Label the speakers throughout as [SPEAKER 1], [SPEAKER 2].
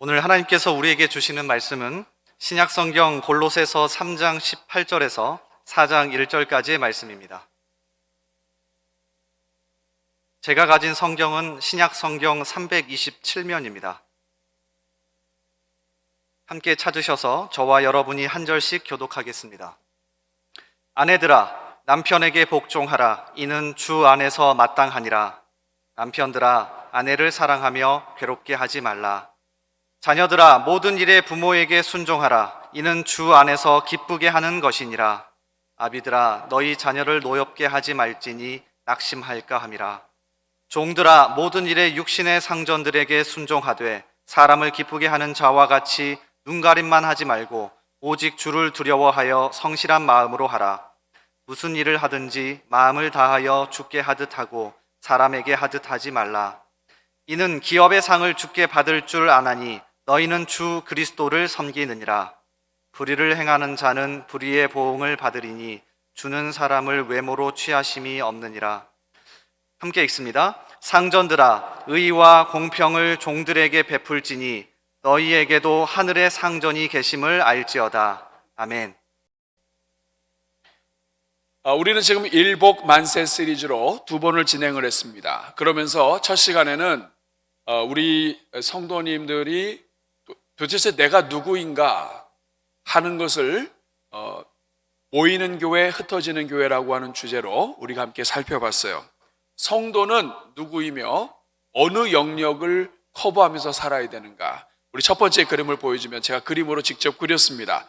[SPEAKER 1] 오늘 하나님께서 우리에게 주시는 말씀은 신약성경 골로새서 3장 18절에서 4장 1절까지의 말씀입니다. 제가 가진 성경은 신약성경 327면입니다. 함께 찾으셔서 저와 여러분이 한 절씩 교독하겠습니다. 아내들아, 남편에게 복종하라. 이는 주 안에서 마땅하니라. 남편들아, 아내를 사랑하며 괴롭게 하지 말라. 자녀들아, 모든 일에 부모에게 순종하라. 이는 주 안에서 기쁘게 하는 것이니라. 아비들아, 너희 자녀를 노엽게 하지 말지니 낙심할까 함이라. 종들아, 모든 일에 육신의 상전들에게 순종하되 사람을 기쁘게 하는 자와 같이 눈가림만 하지 말고 오직 주를 두려워하여 성실한 마음으로 하라. 무슨 일을 하든지 마음을 다하여 주께 하듯 하고 사람에게 하듯 하지 말라. 이는 기업의 상을 주께 받을 줄 아나니 너희는 주 그리스도를 섬기느니라. 불의를 행하는 자는 불의의 보응을 받으리니 주는 사람을 외모로 취하심이 없느니라. 함께 읽습니다. 상전들아, 의와 공평을 종들에게 베풀지니 너희에게도 하늘의 상전이 계심을 알지어다. 아멘.
[SPEAKER 2] 우리는 지금 일복 만세 시리즈로 두 번을 진행을 했습니다. 그러면서 첫 시간에는 우리 성도님들이 도대체 내가 누구인가 하는 것을 모이는 교회, 흩어지는 교회라고 하는 주제로 우리가 함께 살펴봤어요. 성도는 누구이며 어느 영역을 커버하면서 살아야 되는가. 우리 첫 번째 그림을 보여주면 제가 그림으로 직접 그렸습니다.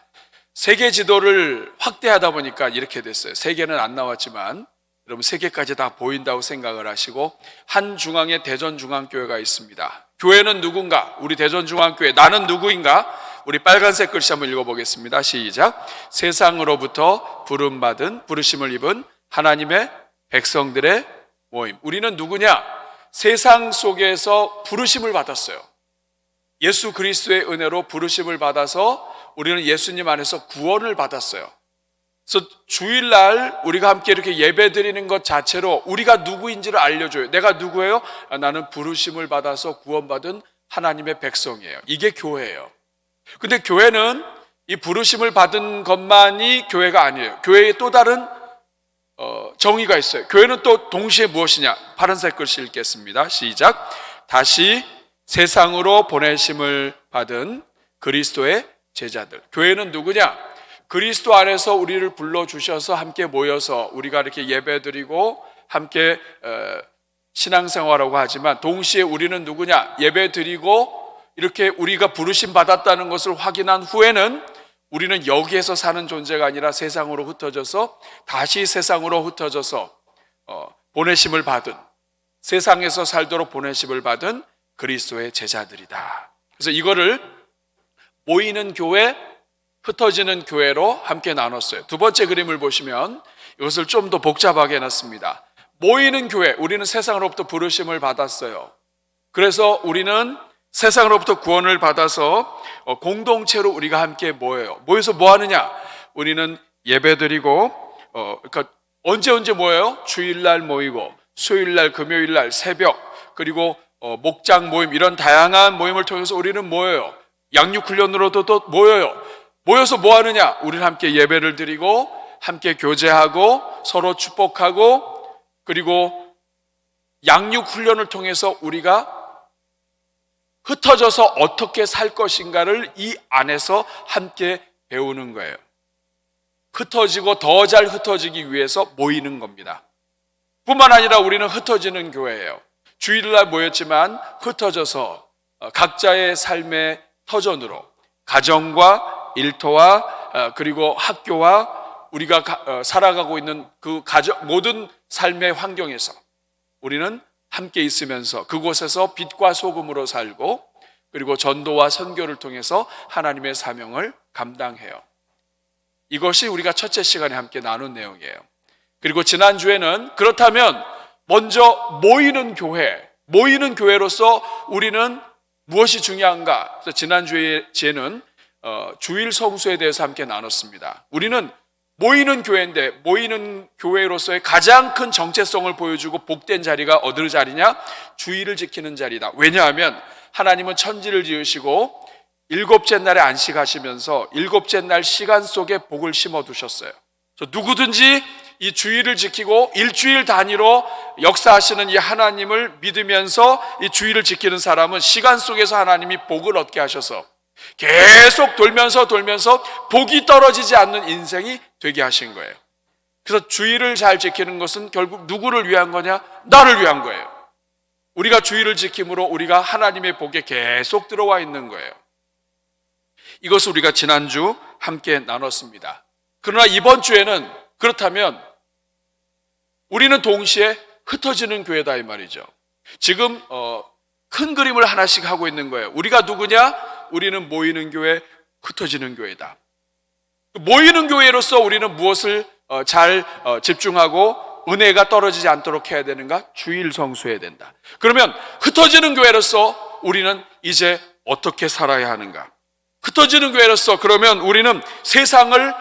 [SPEAKER 2] 세계 지도를 확대하다 보니까 이렇게 됐어요. 세계는 안 나왔지만 여러분 세계까지 다 보인다고 생각을 하시고 한 중앙에 대전중앙교회가 있습니다. 교회는 누군가? 우리 대전중앙교회. 나는 누구인가? 우리 빨간색 글씨 한번 읽어보겠습니다. 시작. 세상으로부터 부르심을 입은 하나님의 백성들의 모임. 우리는 누구냐? 세상 속에서 부르심을 받았어요. 예수 그리스도의 은혜로 부르심을 받아서 우리는 예수님 안에서 구원을 받았어요. 그래서 주일날 우리가 함께 이렇게 예배 드리는 것 자체로 우리가 누구인지를 알려줘요. 내가 누구예요? 나는 부르심을 받아서 구원받은 하나님의 백성이에요. 이게 교회예요. 근데 교회는 이 부르심을 받은 것만이 교회가 아니에요. 교회에 또 다른 정의가 있어요. 교회는 또 동시에 무엇이냐? 파란색 글씨 읽겠습니다. 시작. 다시 세상으로 보내심을 받은 그리스도의 제자들. 교회는 누구냐? 그리스도 안에서 우리를 불러주셔서 함께 모여서 우리가 이렇게 예배드리고 함께 신앙생활하고 하지만 동시에 우리는 누구냐? 예배드리고 이렇게 우리가 부르심 받았다는 것을 확인한 후에는 우리는 여기에서 사는 존재가 아니라 세상으로 흩어져서 다시 세상으로 흩어져서 보내심을 받은, 세상에서 살도록 보내심을 받은 그리스도의 제자들이다. 그래서 이거를 모이는 교회, 흩어지는 교회로 함께 나눴어요. 두 번째 그림을 보시면 이것을 좀 더 복잡하게 해놨습니다. 모이는 교회, 우리는 세상으로부터 부르심을 받았어요. 그래서 우리는 세상으로부터 구원을 받아서 공동체로 우리가 함께 모여요. 모여서 뭐 하느냐? 우리는 예배드리고 그러니까 언제 모여요? 주일날 모이고 수요일날, 금요일날 새벽, 그리고 목장 모임, 이런 다양한 모임을 통해서 우리는 모여요. 양육훈련으로도 또 모여요. 모여서 뭐 하느냐? 우리는 함께 예배를 드리고 함께 교제하고 서로 축복하고 그리고 양육훈련을 통해서 우리가 흩어져서 어떻게 살 것인가를 이 안에서 함께 배우는 거예요. 흩어지고 더 잘 흩어지기 위해서 모이는 겁니다. 뿐만 아니라 우리는 흩어지는 교회예요. 주일날 모였지만 흩어져서 각자의 삶의 터전으로 가정과 일터와 그리고 학교와 우리가 살아가고 있는 그 모든 삶의 환경에서 우리는 함께 있으면서 그곳에서 빛과 소금으로 살고 그리고 전도와 선교를 통해서 하나님의 사명을 감당해요. 이것이 우리가 첫째 시간에 함께 나눈 내용이에요. 그리고 지난주에는 그렇다면 먼저 모이는 교회로서 우리는 무엇이 중요한가? 그래서 지난주에는 주일 성수에 대해서 함께 나눴습니다. 우리는 모이는 교회인데 모이는 교회로서의 가장 큰 정체성을 보여주고 복된 자리가 어느 자리냐? 주일을 지키는 자리다. 왜냐하면 하나님은 천지를 지으시고 일곱째 날에 안식하시면서 일곱째 날 시간 속에 복을 심어두셨어요. 누구든지 이 주일을 지키고 일주일 단위로 역사하시는 이 하나님을 믿으면서 이 주일을 지키는 사람은 시간 속에서 하나님이 복을 얻게 하셔서 계속 돌면서 복이 떨어지지 않는 인생이 되게 하신 거예요. 그래서 주일을 잘 지키는 것은 결국 누구를 위한 거냐? 나를 위한 거예요. 우리가 주일을 지킴으로 우리가 하나님의 복에 계속 들어와 있는 거예요. 이것을 우리가 지난주 함께 나눴습니다. 그러나 이번 주에는 그렇다면 우리는 동시에 흩어지는 교회다 이 말이죠. 지금 큰 그림을 하나씩 하고 있는 거예요. 우리가 누구냐? 우리는 모이는 교회, 흩어지는 교회다. 모이는 교회로서 우리는 무엇을 잘 집중하고 은혜가 떨어지지 않도록 해야 되는가? 주일 성수해야 된다. 그러면 흩어지는 교회로서 우리는 이제 어떻게 살아야 하는가? 흩어지는 교회로서 그러면 우리는 세상을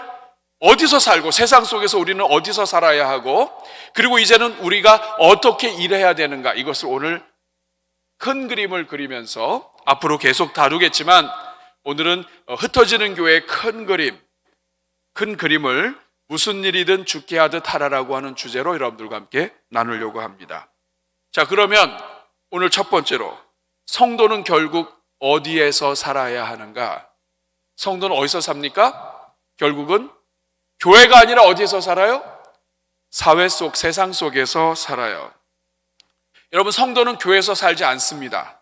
[SPEAKER 2] 어디서 살고 세상 속에서 우리는 어디서 살아야 하고 그리고 이제는 우리가 어떻게 일해야 되는가? 이것을 오늘 큰 그림을 그리면서 앞으로 계속 다루겠지만 오늘은 흩어지는 교회의 큰 그림을 무슨 일이든 죽게 하듯 하라라고 하는 주제로 여러분들과 함께 나누려고 합니다. 자, 그러면 오늘 첫 번째로 성도는 결국 어디에서 살아야 하는가? 성도는 어디서 삽니까? 결국은 교회가 아니라 어디에서 살아요? 사회 속, 세상 속에서 살아요. 여러분, 성도는 교회에서 살지 않습니다.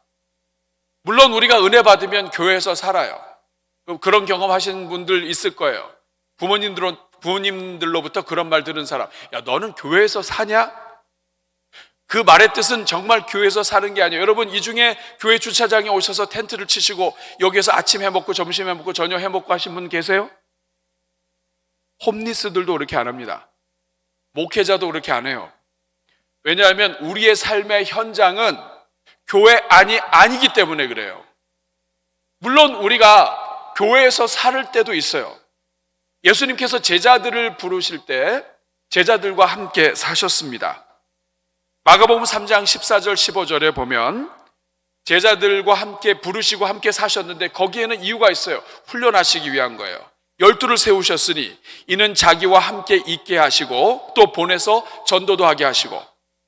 [SPEAKER 2] 물론 우리가 은혜 받으면 교회에서 살아요. 그런 경험 하시는 분들 있을 거예요. 부모님들로부터 그런 말 들은 사람, 야, 너는 교회에서 사냐? 그 말의 뜻은 정말 교회에서 사는 게 아니에요. 여러분, 이 중에 교회 주차장에 오셔서 텐트를 치시고 여기에서 아침 해먹고 점심 해먹고 저녁 해먹고 하신 분 계세요? 홈리스들도 그렇게 안 합니다. 목회자도 그렇게 안 해요. 왜냐하면 우리의 삶의 현장은 교회 아니기 때문에 그래요. 물론 우리가 교회에서 살 때도 있어요. 예수님께서 제자들을 부르실 때 제자들과 함께 사셨습니다. 마가복음 3장 14절 15절에 보면 제자들과 함께 부르시고 함께 사셨는데 거기에는 이유가 있어요. 훈련하시기 위한 거예요. 12를 세우셨으니 이는 자기와 함께 있게 하시고 또 보내서 전도도 하게 하시고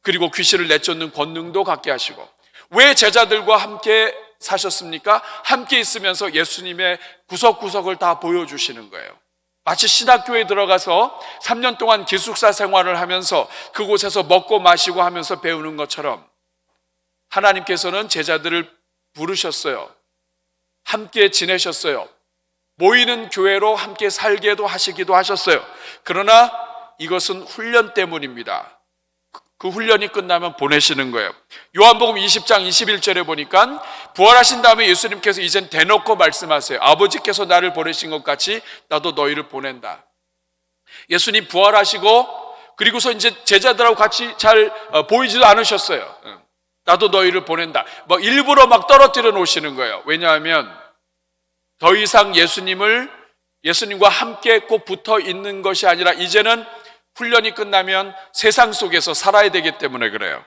[SPEAKER 2] 그리고 귀신을 내쫓는 권능도 갖게 하시고. 왜 제자들과 함께 사셨습니까? 함께 있으면서 예수님의 구석구석을 다 보여주시는 거예요. 마치 신학교에 들어가서 3년 동안 기숙사 생활을 하면서 그곳에서 먹고 마시고 하면서 배우는 것처럼 하나님께서는 제자들을 부르셨어요. 함께 지내셨어요. 모이는 교회로 함께 살게도 하시기도 하셨어요. 그러나 이것은 훈련 때문입니다. 그 훈련이 끝나면 보내시는 거예요. 요한복음 20장 21절에 보니까 부활하신 다음에 예수님께서 이젠 대놓고 말씀하세요. 아버지께서 나를 보내신 것 같이 나도 너희를 보낸다. 예수님 부활하시고 그리고서 이제 제자들하고 같이 잘 보이지도 않으셨어요. 나도 너희를 보낸다. 일부러 막 떨어뜨려 놓으시는 거예요. 왜냐하면 더 이상 예수님과 함께 꼭 붙어 있는 것이 아니라 이제는 훈련이 끝나면 세상 속에서 살아야 되기 때문에 그래요.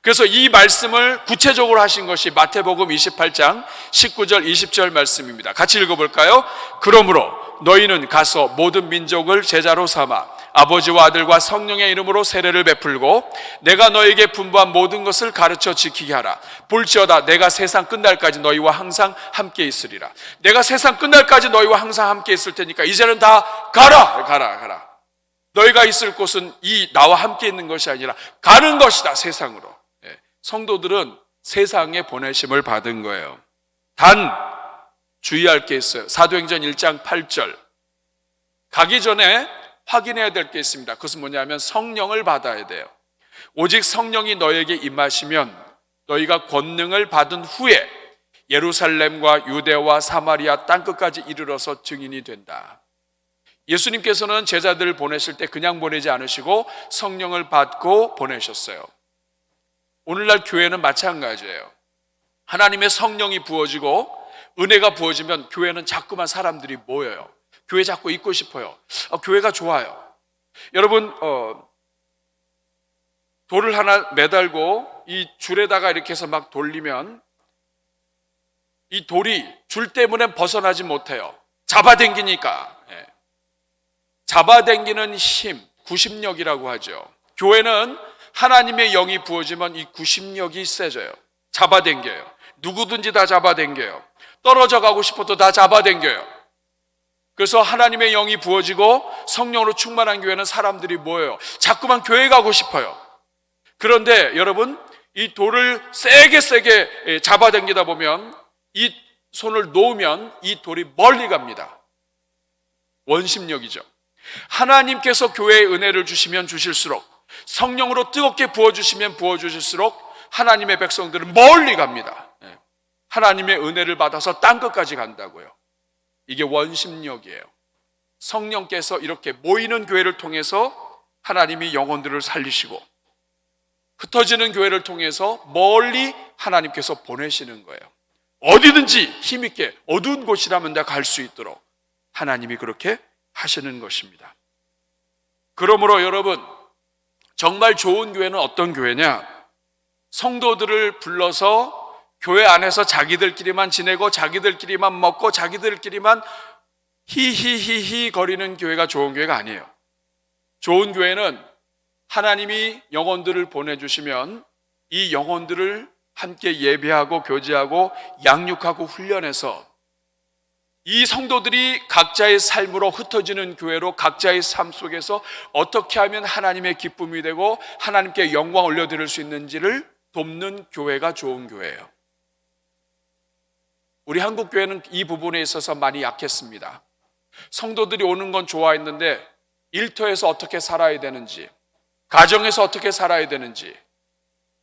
[SPEAKER 2] 그래서 이 말씀을 구체적으로 하신 것이 마태복음 28장 19절 20절 말씀입니다. 같이 읽어볼까요? 그러므로 너희는 가서 모든 민족을 제자로 삼아 아버지와 아들과 성령의 이름으로 세례를 베풀고 내가 너에게 분부한 모든 것을 가르쳐 지키게 하라. 볼지어다 내가 세상 끝날까지 너희와 항상 함께 있으리라. 내가 세상 끝날까지 너희와 항상 함께 있을 테니까 이제는 다 가라. 너희가 있을 곳은 나와 함께 있는 것이 아니라 가는 것이다, 세상으로. 성도들은 세상에 보내심을 받은 거예요. 단 주의할 게 있어요. 사도행전 1장 8절 가기 전에 확인해야 될 게 있습니다. 그것은 뭐냐면 성령을 받아야 돼요. 오직 성령이 너에게 임하시면 너희가 권능을 받은 후에 예루살렘과 유대와 사마리아 땅끝까지 이르러서 증인이 된다. 예수님께서는 제자들을 보내실 때 그냥 보내지 않으시고 성령을 받고 보내셨어요. 오늘날 교회는 마찬가지예요. 하나님의 성령이 부어지고 은혜가 부어지면 교회는 자꾸만 사람들이 모여요. 교회 자꾸 있고 싶어요. 교회가 좋아요. 여러분, 돌을 하나 매달고 이 줄에다가 이렇게 해서 막 돌리면 이 돌이 줄 때문에 벗어나지 못해요. 잡아당기니까. 잡아당기는 힘, 구심력이라고 하죠. 교회는 하나님의 영이 부어지면 이 구심력이 세져요. 잡아당겨요. 누구든지 다 잡아당겨요. 떨어져 가고 싶어도 다 잡아당겨요. 그래서 하나님의 영이 부어지고 성령으로 충만한 교회는 사람들이 모여요. 자꾸만 교회 가고 싶어요. 그런데 여러분, 이 돌을 세게 잡아당기다 보면 이 손을 놓으면 이 돌이 멀리 갑니다. 원심력이죠. 하나님께서 교회에 은혜를 주시면 주실수록, 성령으로 뜨겁게 부어주시면 부어주실수록 하나님의 백성들은 멀리 갑니다. 하나님의 은혜를 받아서 땅끝까지 간다고요. 이게 원심력이에요. 성령께서 이렇게 모이는 교회를 통해서 하나님이 영혼들을 살리시고, 흩어지는 교회를 통해서 멀리 하나님께서 보내시는 거예요. 어디든지 힘있게 어두운 곳이라면 다 갈 수 있도록 하나님이 그렇게 하시는 것입니다. 그러므로 여러분, 정말 좋은 교회는 어떤 교회냐? 성도들을 불러서 교회 안에서 자기들끼리만 지내고 자기들끼리만 먹고 자기들끼리만 히히히히 거리는 교회가 좋은 교회가 아니에요. 좋은 교회는 하나님이 영혼들을 보내주시면 이 영혼들을 함께 예배하고 교제하고 양육하고 훈련해서 이 성도들이 각자의 삶으로 흩어지는 교회로 각자의 삶 속에서 어떻게 하면 하나님의 기쁨이 되고 하나님께 영광을 올려드릴 수 있는지를 돕는 교회가 좋은 교회예요. 우리 한국 교회는 이 부분에 있어서 많이 약했습니다. 성도들이 오는 건 좋아했는데 일터에서 어떻게 살아야 되는지, 가정에서 어떻게 살아야 되는지,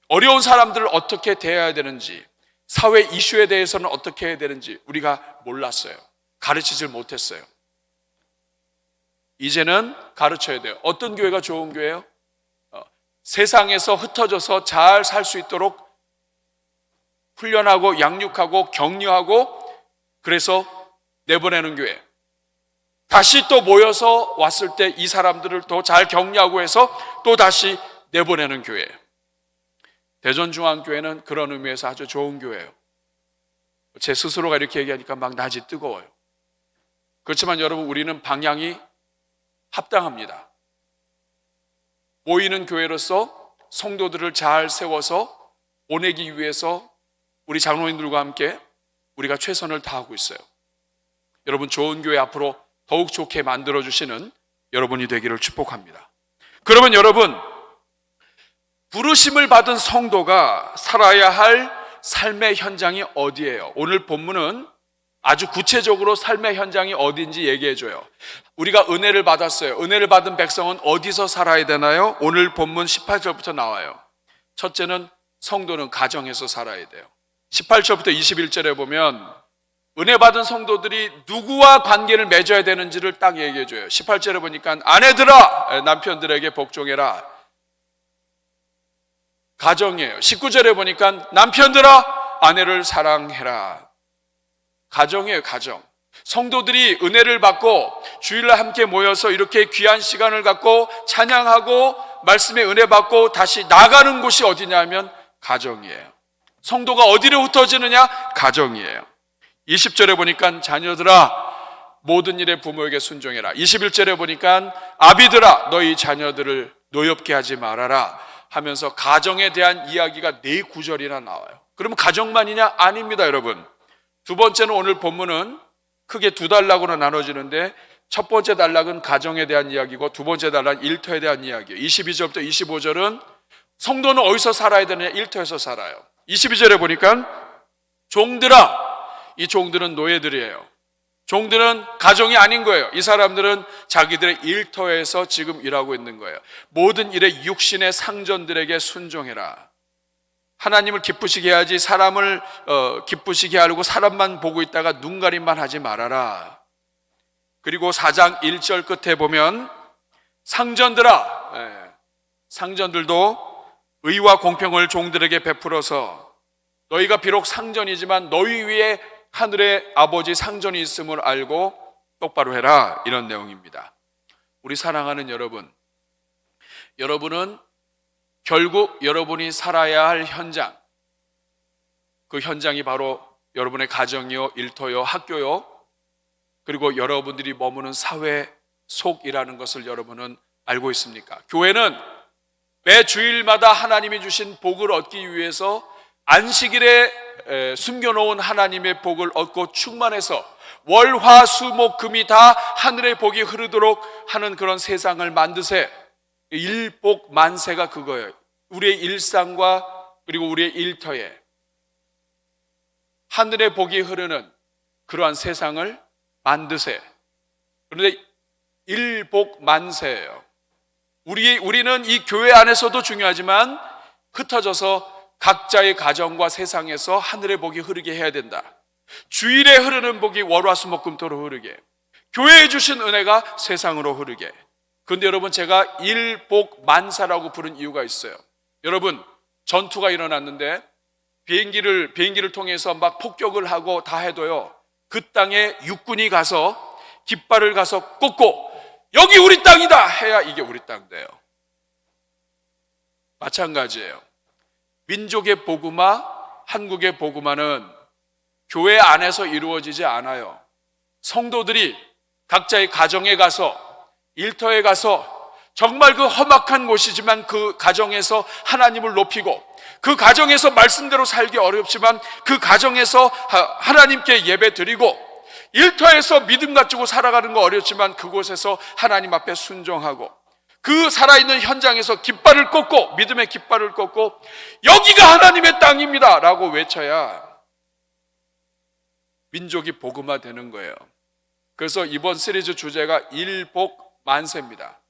[SPEAKER 2] 어려운 사람들을 어떻게 대해야 되는지, 사회 이슈에 대해서는 어떻게 해야 되는지 우리가 몰랐어요. 가르치질 못했어요. 이제는 가르쳐야 돼요. 어떤 교회가 좋은 교회예요? 세상에서 흩어져서 잘 살 수 있도록 훈련하고 양육하고 격려하고 그래서 내보내는 교회. 다시 또 모여서 왔을 때 이 사람들을 더 잘 격려하고 해서 또 다시 내보내는 교회. 대전중앙교회는 그런 의미에서 아주 좋은 교회예요. 제 스스로가 이렇게 얘기하니까 막 낯이 뜨거워요. 그렇지만 여러분, 우리는 방향이 합당합니다. 모이는 교회로서 성도들을 잘 세워서 보내기 위해서 우리 장로님들과 함께 우리가 최선을 다하고 있어요. 여러분, 좋은 교회 앞으로 더욱 좋게 만들어주시는 여러분이 되기를 축복합니다. 그러면 여러분, 부르심을 받은 성도가 살아야 할 삶의 현장이 어디예요? 오늘 본문은 아주 구체적으로 삶의 현장이 어디인지 얘기해줘요. 우리가 은혜를 받았어요. 은혜를 받은 백성은 어디서 살아야 되나요? 오늘 본문 18절부터 나와요. 첫째는 성도는 가정에서 살아야 돼요. 18절부터 21절에 보면 은혜 받은 성도들이 누구와 관계를 맺어야 되는지를 딱 얘기해줘요. 18절에 보니까 아내들아 남편들에게 복종해라. 가정이에요. 19절에 보니까 남편들아 아내를 사랑해라. 가정이에요. 가정. 성도들이 은혜를 받고 주일날 함께 모여서 이렇게 귀한 시간을 갖고 찬양하고 말씀에 은혜 받고 다시 나가는 곳이 어디냐면 가정이에요. 성도가 어디로 흩어지느냐? 가정이에요. 20절에 보니까 자녀들아 모든 일에 부모에게 순종해라. 21절에 보니까 아비들아 너희 자녀들을 노엽게 하지 말아라 하면서 가정에 대한 이야기가 4구절이나 나와요. 그러면 가정만이냐? 아닙니다, 여러분. 두 번째는 오늘 본문은 크게 2단락으로 나눠지는데 첫 번째 단락은 가정에 대한 이야기고 두 번째 단락은 일터에 대한 이야기예요. 22절부터 25절은 성도는 어디서 살아야 되느냐? 일터에서 살아요. 22절에 보니까 종들아, 이 종들은 노예들이에요. 종들은 가정이 아닌 거예요. 이 사람들은 자기들의 일터에서 지금 일하고 있는 거예요. 모든 일에 육신의 상전들에게 순종해라. 하나님을 기쁘시게 해야지 사람을 기쁘시게 하려고 사람만 보고 있다가 눈가림만 하지 말아라. 그리고 4장 1절 끝에 보면 상전들아, 상전들도 의와 공평을 종들에게 베풀어서 너희가 비록 상전이지만 너희 위에 하늘의 아버지 상전이 있음을 알고 똑바로 해라. 이런 내용입니다. 우리 사랑하는 여러분, 여러분은 결국 여러분이 살아야 할 현장, 그 현장이 바로 여러분의 가정이요, 일터요, 학교요, 그리고 여러분들이 머무는 사회 속이라는 것을 여러분은 알고 있습니까? 교회는 매 주일마다 하나님이 주신 복을 얻기 위해서 안식일에 숨겨놓은 하나님의 복을 얻고 충만해서 월화수목금이 다 하늘의 복이 흐르도록 하는 그런 세상을 만드세. 일복만세가 그거예요. 우리의 일상과 그리고 우리의 일터에 하늘의 복이 흐르는 그러한 세상을 만드세. 그런데 일복만세예요. 우리는 이 교회 안에서도 중요하지만 흩어져서 각자의 가정과 세상에서 하늘의 복이 흐르게 해야 된다. 주일에 흐르는 복이 월화수목금토로 흐르게, 교회에 주신 은혜가 세상으로 흐르게. 그런데 여러분, 제가 일복만사라고 부른 이유가 있어요. 여러분, 전투가 일어났는데 비행기를 통해서 막 폭격을 하고 다 해도요, 그 땅에 육군이 가서 깃발을 가서 꽂고 여기 우리 땅이다 해야 이게 우리 땅 돼요. 마찬가지예요. 민족의 복음화, 한국의 복음화는 교회 안에서 이루어지지 않아요. 성도들이 각자의 가정에 가서, 일터에 가서 정말 그 험악한 곳이지만 그 가정에서 하나님을 높이고, 그 가정에서 말씀대로 살기 어렵지만 그 가정에서 하나님께 예배 드리고, 일터에서 믿음 가지고 살아가는 거 어렵지만 그곳에서 하나님 앞에 순종하고, 그 살아있는 현장에서 깃발을 꽂고, 믿음의 깃발을 꽂고 여기가 하나님의 땅입니다 라고 외쳐야 민족이 복음화 되는 거예요. 그래서 이번 시리즈 주제가 일복만세입니다.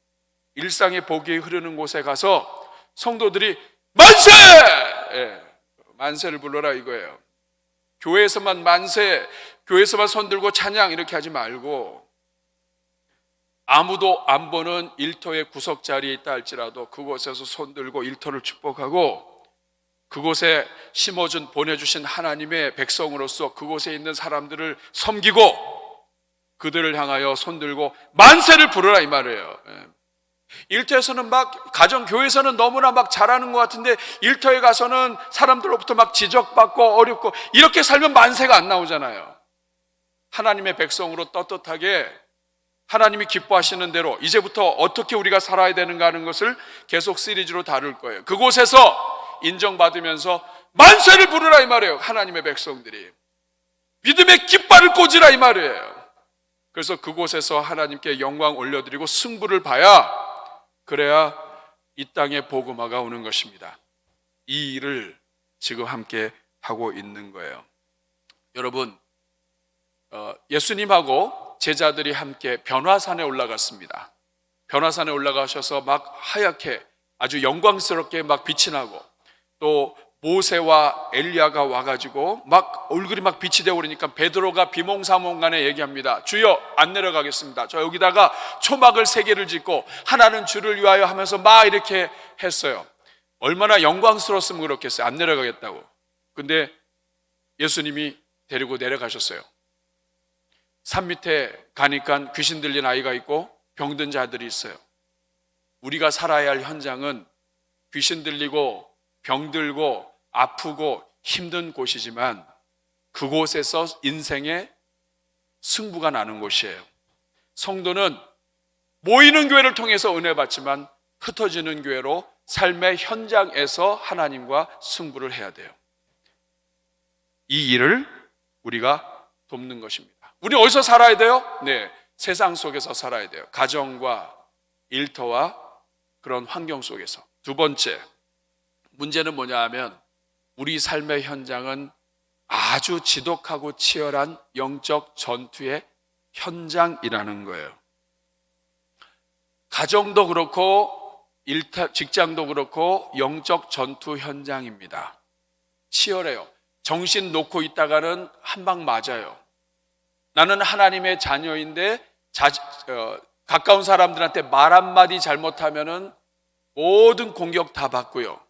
[SPEAKER 2] 일상의 복이 흐르는 곳에 가서 성도들이 만세! 만세를 불러라 이거예요. 교회에서만 만세, 교회에서만 손들고 찬양 이렇게 하지 말고, 아무도 안 보는 일터의 구석자리에 있다 할지라도 그곳에서 손들고 일터를 축복하고, 그곳에 심어준, 보내주신 하나님의 백성으로서 그곳에 있는 사람들을 섬기고 그들을 향하여 손들고 만세를 부르라 이 말이에요. 일터에서는 막, 가정교회에서는 너무나 막 잘하는 것 같은데 일터에 가서는 사람들로부터 막 지적받고 어렵고 이렇게 살면 만세가 안 나오잖아요. 하나님의 백성으로 떳떳하게 하나님이 기뻐하시는 대로 이제부터 어떻게 우리가 살아야 되는가 하는 것을 계속 시리즈로 다룰 거예요. 그곳에서 인정받으면서 만세를 부르라 이 말이에요. 하나님의 백성들이 믿음의 깃발을 꽂으라 이 말이에요. 그래서 그곳에서 하나님께 영광 올려드리고 승부를 봐야, 그래야 이 땅에 복음화가 오는 것입니다. 이 일을 지금 함께 하고 있는 거예요. 여러분, 예수님하고 제자들이 함께 변화산에 올라갔습니다. 변화산에 올라가셔서 막 하얗게 아주 영광스럽게 막 빛이 나고, 또 모세와 엘리야가 와가지고 막 얼굴이 막 빛이 되어 오르니까 베드로가 비몽사몽간에 얘기합니다. 주여, 안 내려가겠습니다. 저 여기다가 초막을 3개를 짓고 하나는 주를 위하여 하면서 막 이렇게 했어요. 얼마나 영광스러웠으면 그렇겠어요. 안 내려가겠다고. 근데 예수님이 데리고 내려가셨어요. 산 밑에 가니까 귀신 들린 아이가 있고 병든 자들이 있어요. 우리가 살아야 할 현장은 귀신 들리고 병들고 아프고 힘든 곳이지만 그곳에서 인생의 승부가 나는 곳이에요. 성도는 모이는 교회를 통해서 은혜 받지만 흩어지는 교회로 삶의 현장에서 하나님과 승부를 해야 돼요. 이 일을 우리가 돕는 것입니다. 우리 어디서 살아야 돼요? 네, 세상 속에서 살아야 돼요. 가정과 일터와 그런 환경 속에서. 두 번째, 문제는 뭐냐 하면 우리 삶의 현장은 아주 지독하고 치열한 영적 전투의 현장이라는 거예요. 가정도 그렇고 직장도 그렇고 영적 전투 현장입니다. 치열해요. 정신 놓고 있다가는 한 방 맞아요. 나는 하나님의 자녀인데 가까운 사람들한테 말 한마디 잘못하면은 모든 공격 다 받고요.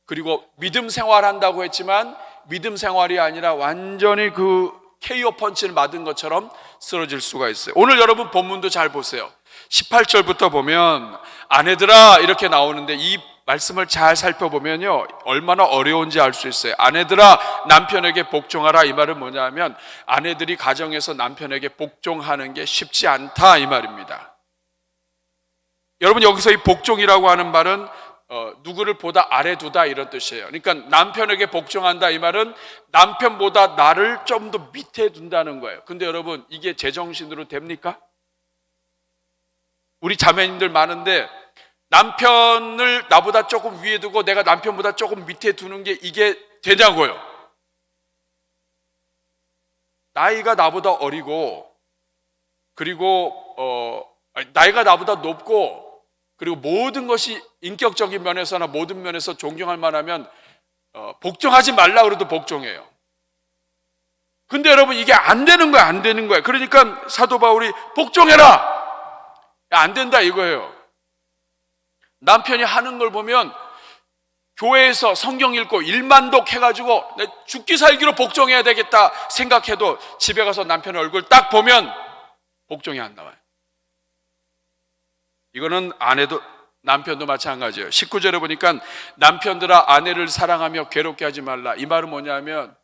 [SPEAKER 2] 그리고 믿음 생활한다고 했지만 믿음 생활이 아니라 완전히 그 KO 펀치를 맞은 것처럼 쓰러질 수가 있어요. 오늘 여러분 본문도 잘 보세요. 18절부터 보면 아내들아 이렇게 나오는데 이 말씀을 잘 살펴보면요, 얼마나 어려운지 알 수 있어요. 아내들아 남편에게 복종하라, 이 말은 뭐냐 하면 아내들이 가정에서 남편에게 복종하는 게 쉽지 않다, 이 말입니다. 여러분, 여기서 이 복종이라고 하는 말은 누구를 보다 아래 두다, 이런 뜻이에요. 그러니까 남편에게 복종한다, 이 말은 남편보다 나를 좀 더 밑에 둔다는 거예요. 근데 여러분, 이게 제정신으로 됩니까? 우리 자매님들 많은데 남편을 나보다 조금 위에 두고 내가 남편보다 조금 밑에 두는 게 이게 되냐고요. 나이가 나보다 어리고, 그리고 나이가 나보다 높고, 그리고 모든 것이 인격적인 면에서나 모든 면에서 존경할 만하면 복종하지 말라 그래도 복종해요. 근데 여러분, 이게 안 되는 거야, 안 되는 거야. 그러니까 사도 바울이 복종해라, 안 된다 이거예요. 남편이 하는 걸 보면 교회에서 성경 읽고 일만독 해가지고 죽기 살기로 복종해야 되겠다 생각해도 집에 가서 남편 얼굴 딱 보면 복종이 안 나와요. 이거는 아내도 남편도 마찬가지예요. 19절에 보니까 남편들아 아내를 사랑하며 괴롭게 하지 말라. 이 말은 뭐냐면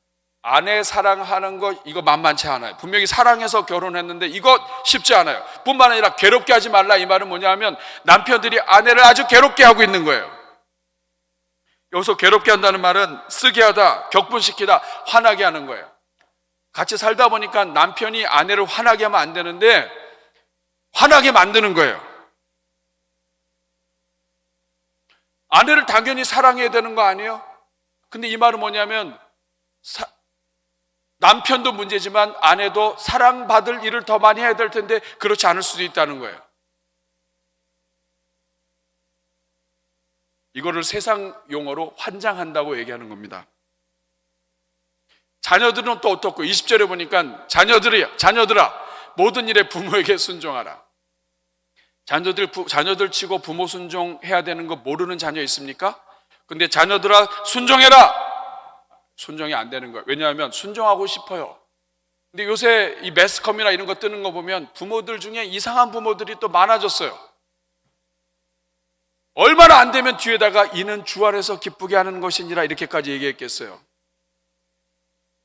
[SPEAKER 2] 아내 사랑하는 거 이거 만만치 않아요. 분명히 사랑해서 결혼했는데 이거 쉽지 않아요. 뿐만 아니라 괴롭게 하지 말라, 이 말은 뭐냐면 남편들이 아내를 아주 괴롭게 하고 있는 거예요. 여기서 괴롭게 한다는 말은 쓰게 하다, 격분시키다, 화나게 하는 거예요. 같이 살다 보니까 남편이 아내를 화나게 하면 안 되는데 화나게 만드는 거예요. 아내를 당연히 사랑해야 되는 거 아니에요? 근데 이 말은 뭐냐면 남편도 문제지만 아내도 사랑받을 일을 더 많이 해야 될 텐데 그렇지 않을 수도 있다는 거예요. 이거를 세상 용어로 환장한다고 얘기하는 겁니다. 자녀들은 또 어떻고, 20절에 보니까 자녀들아 모든 일에 부모에게 순종하라. 자녀들 치고 부모 순종해야 되는 거 모르는 자녀 있습니까? 근데 자녀들아 순종해라, 순종이 안 되는 거예요. 왜냐하면 순종하고 싶어요. 근데 요새 이 매스컴이나 이런 거 뜨는 거 보면 부모들 중에 이상한 부모들이 또 많아졌어요. 얼마나 안 되면 뒤에다가 이는 주 안에서 기쁘게 하는 것이니라 이렇게까지 얘기했겠어요.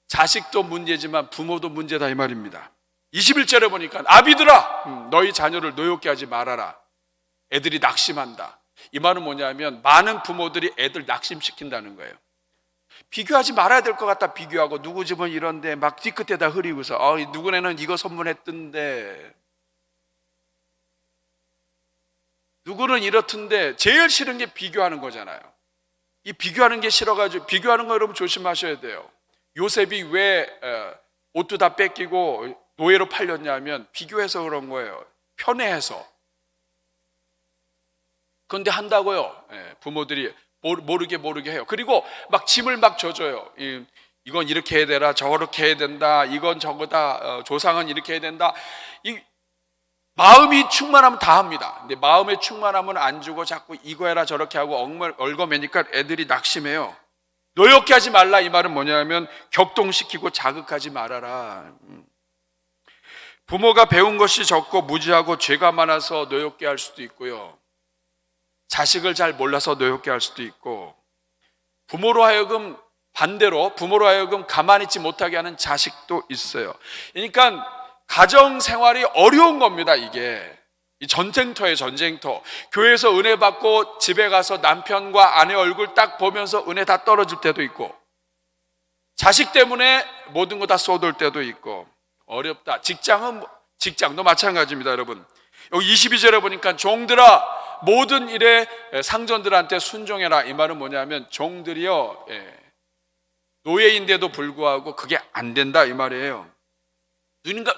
[SPEAKER 2] 자식도 문제지만 부모도 문제다, 이 말입니다. 21절에 보니까 아비들아 너희 자녀를 노엽게 하지 말아라. 애들이 낙심한다. 이 말은 뭐냐면 많은 부모들이 애들 낙심시킨다는 거예요. 비교하지 말아야 될 것 같다. 비교하고 누구 집은 이런데 막 뒤끝에다 흐리고서 누구네는 이거 선물했던데 누구는 이렇던데. 제일 싫은 게 비교하는 거잖아요. 이 비교하는 게 싫어가지고, 비교하는 거 여러분 조심하셔야 돼요. 요셉이 왜 옷도 다 뺏기고 노예로 팔렸냐면 비교해서 그런 거예요. 편애해서. 그런데 한다고요. 부모들이 모르게 해요. 그리고 막 짐을 막 져줘요. 이건 이렇게 해야 되라, 저렇게 해야 된다, 이건 저거다, 조상은 이렇게 해야 된다. 이 마음이 충만하면 다 합니다. 근데 마음에 충만하면 안 주고 자꾸 이거 해라 저렇게 하고 얽어매니까 애들이 낙심해요. 노엽게 하지 말라, 이 말은 뭐냐면 격동시키고 자극하지 말아라. 부모가 배운 것이 적고 무지하고 죄가 많아서 노엽게 할 수도 있고요, 자식을 잘 몰라서 노엽게 할 수도 있고, 부모로 하여금 가만히 있지 못하게 하는 자식도 있어요. 그러니까 가정 생활이 어려운 겁니다. 이게 이 전쟁터예요, 전쟁터. 교회에서 은혜 받고 집에 가서 남편과 아내 얼굴 딱 보면서 은혜 다 떨어질 때도 있고, 자식 때문에 모든 거 다 쏟을 때도 있고 어렵다. 직장도 마찬가지입니다, 여러분. 여기 22절에 보니까 종들아 모든 일에 상전들한테 순종해라. 이 말은 뭐냐면 종들이요, 노예인데도 불구하고 그게 안 된다, 이 말이에요.